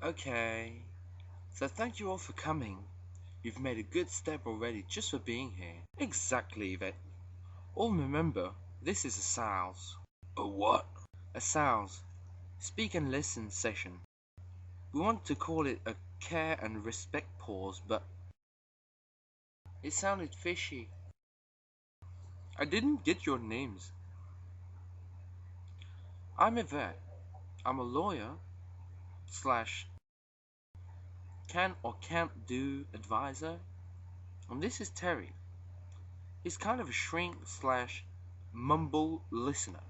Okay, so thank you all for coming. You've made a good step already just for being here. Exactly, Yvette. All remember, this is a SALS. A what? A SALS. Speak and listen session. We want to call it a care and respect pause, but it sounded fishy. I didn't get your names. I'm Yvette. I'm a lawyer slash can or can't do advisor. And this is Terry. He's kind of a shrink slash mumble listener.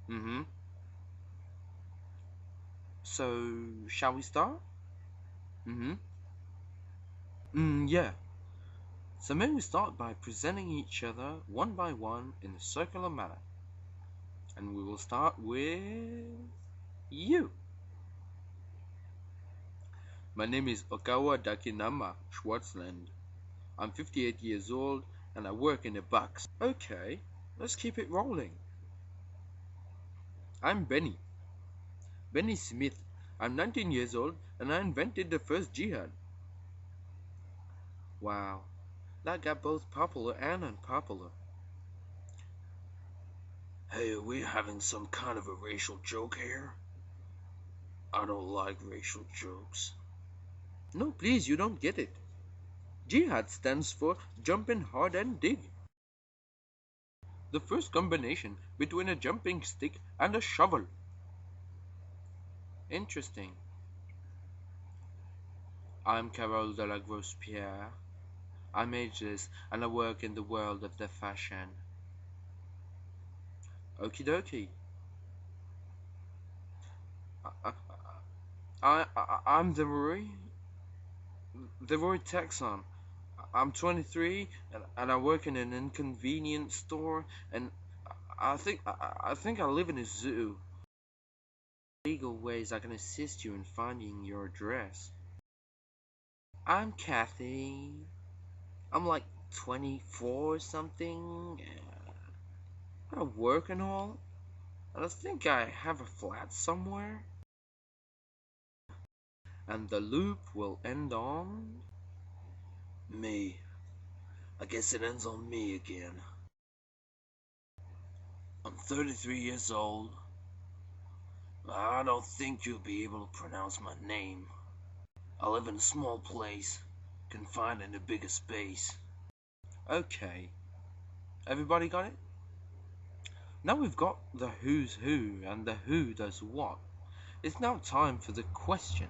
Mm-hmm. So, shall we start? Mm-hmm. Yeah. So may we start by presenting each other one by one in a circular manner. And we will start with you. My name is Okawa Dakinama Schwartzland. I'm 58 years old and I work in a box. Okay, let's keep it rolling. I'm Benny. Benny Smith. I'm 19 years old and I invented the first jihad. Wow, that got both popular and unpopular. Hey, are we having some kind of a racial joke here? I don't like racial jokes. No, please, you don't get it. Jihad stands for jumping hard and dig. The first combination between a jumping stick and a shovel. Interesting. I'm Carole de la Grosse-Pierre. I'm ageless and I work in the world of the fashion. Okie dokie. I'm the Roy Texon. I'm 23 and I work in an inconvenience store and I think I live in a zoo. Legal ways I can assist you in finding your address. I'm Kathy. I'm like 24 or something. I work and all. And I think I have a flat somewhere. And the loop will end on me. I guess it ends on me again. I'm 33 years old. I don't think you'll be able to pronounce my name. I live in a small place, confined in a bigger space. Okay. Everybody got it? Now we've got the who's who and the who does what. It's now time for the question.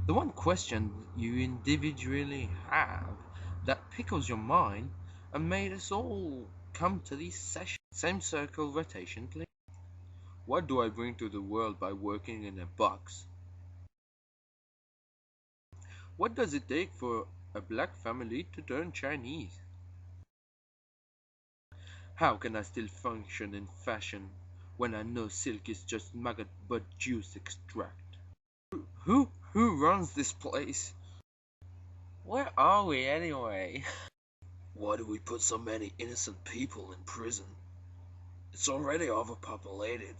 The one question you individually have that pickles your mind and made us all come to these sessions. Same circle rotation, please. What do I bring to the world by working in a box? What does it take for a black family to turn Chinese? How can I still function in fashion when I know silk is just maggot but juice extract? Who runs this place? Where are we anyway? Why do we put so many innocent people in prison? It's already overpopulated.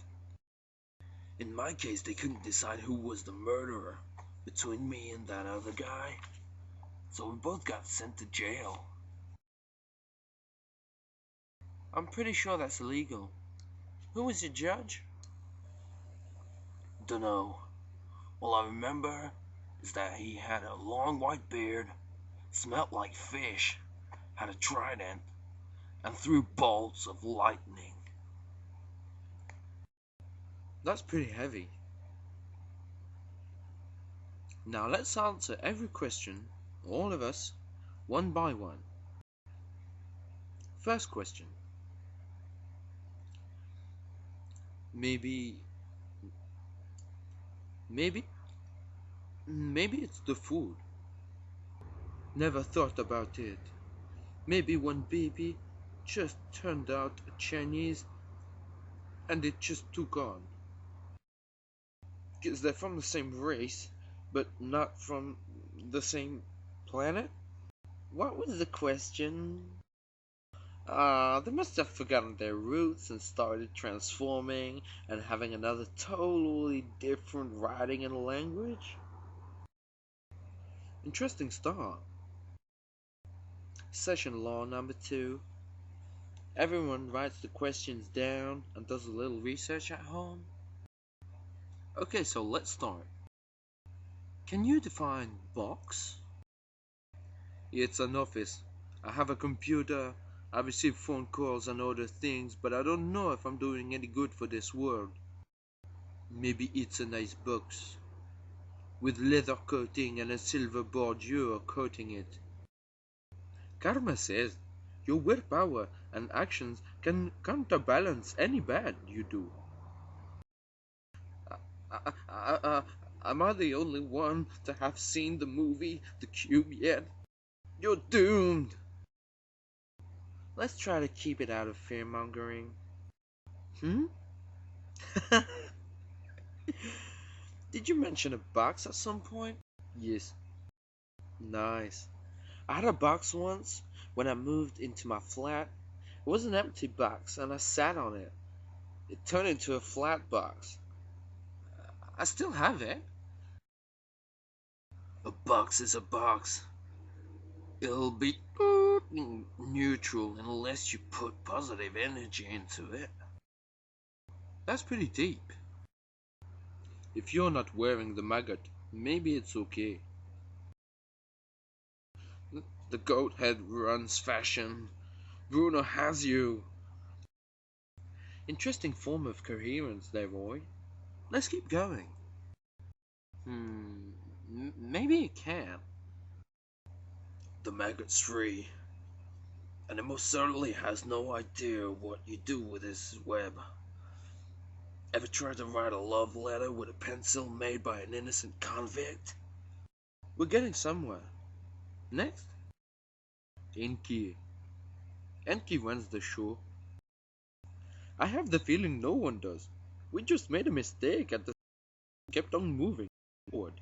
In my case, they couldn't decide who was the murderer between me and that other guy. So we both got sent to jail. I'm pretty sure that's illegal. Who was your judge? Dunno. All I remember is that he had a long white beard, smelt like fish, had a trident, and threw bolts of lightning. That's pretty heavy. Now let's answer every question, all of us, one by one. First question. Maybe it's the food. Never thought about it. Maybe one baby just turned out Chinese and it just took on. Because they're from the same race, but not from the same planet? What was the question? They must have forgotten their roots and started transforming and having another totally different writing and language. Interesting start. Session law number 2. Everyone writes the questions down and does a little research at home. Okay, so let's start. Can you define box? It's an office. I have a computer. I receive phone calls and other things, but I don't know if I'm doing any good for this world. Maybe it's a nice box with leather coating and a silver bordure coating it. Karma says your willpower and actions can counterbalance any bad you do. Am I the only one to have seen the movie The Cube yet? You're doomed! Let's try to keep it out of fear-mongering. Did you mention a box at some point? Yes. Nice. I had a box once when I moved into my flat. It was an empty box and I sat on it. It turned into a flat box. I still have it. A box is a box. It'll be neutral unless you put positive energy into it. That's pretty deep. If you're not wearing the maggot, maybe it's okay. The goat head runs fashion. Bruno has you. Interesting form of coherence there, Roy. Let's keep going. Maybe it can. The maggot's free, and it most certainly has no idea what you do with his web. Ever tried to write a love letter with a pencil made by an innocent convict? We're getting somewhere. Next. Enki. Enki runs the show. I have the feeling no one does. We just made a mistake at the kept on moving forward.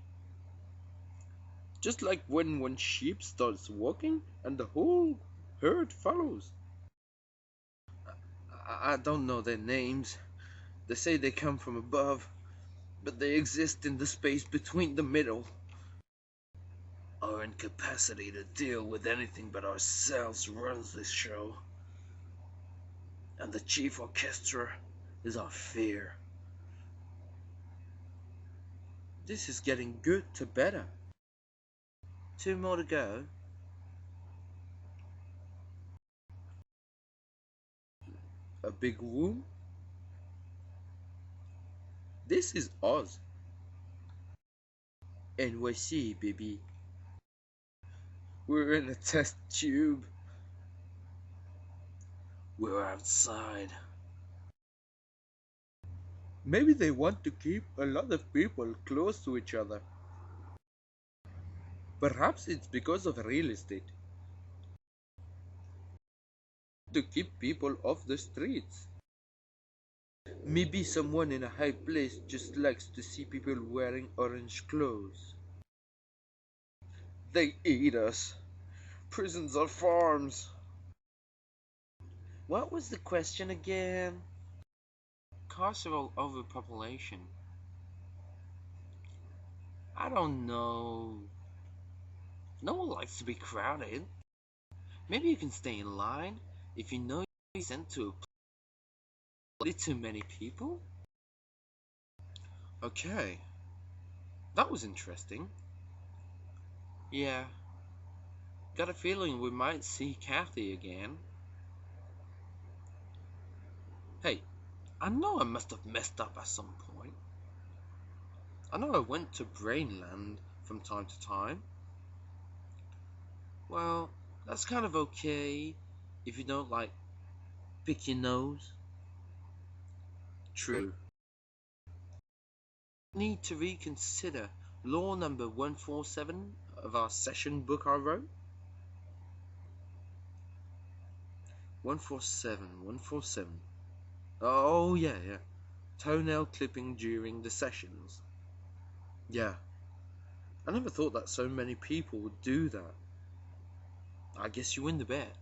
Just like when one sheep starts walking and the whole herd follows. I don't know their names. They say they come from above, but they exist in the space between the middle. Our incapacity to deal with anything but ourselves runs this show. And the chief orchestra is our fear. This is getting good to better. 2 more to go. A big room? This is Oz. NYC, baby. We're in a test tube. We're outside. Maybe they want to keep a lot of people close to each other. Perhaps it's because of real estate. To keep people off the streets. Maybe someone in a high place just likes to see people wearing orange clothes. They eat us. Prisons are farms. What was the question again? Carceral overpopulation. I don't know. No one likes to be crowded. Maybe you can stay in line if you know you're sent to a place too many people. Okay. That was interesting. Yeah. Got a feeling we might see Kathy again. Hey, I know I must have messed up at some point. I know I went to Brainland from time to time. Well, that's kind of okay if you don't, like, pick your nose. True. Need to reconsider law number 147 of our session book I wrote. 147. Oh, yeah. Toenail clipping during the sessions. Yeah. I never thought that so many people would do that. I guess you win the bet.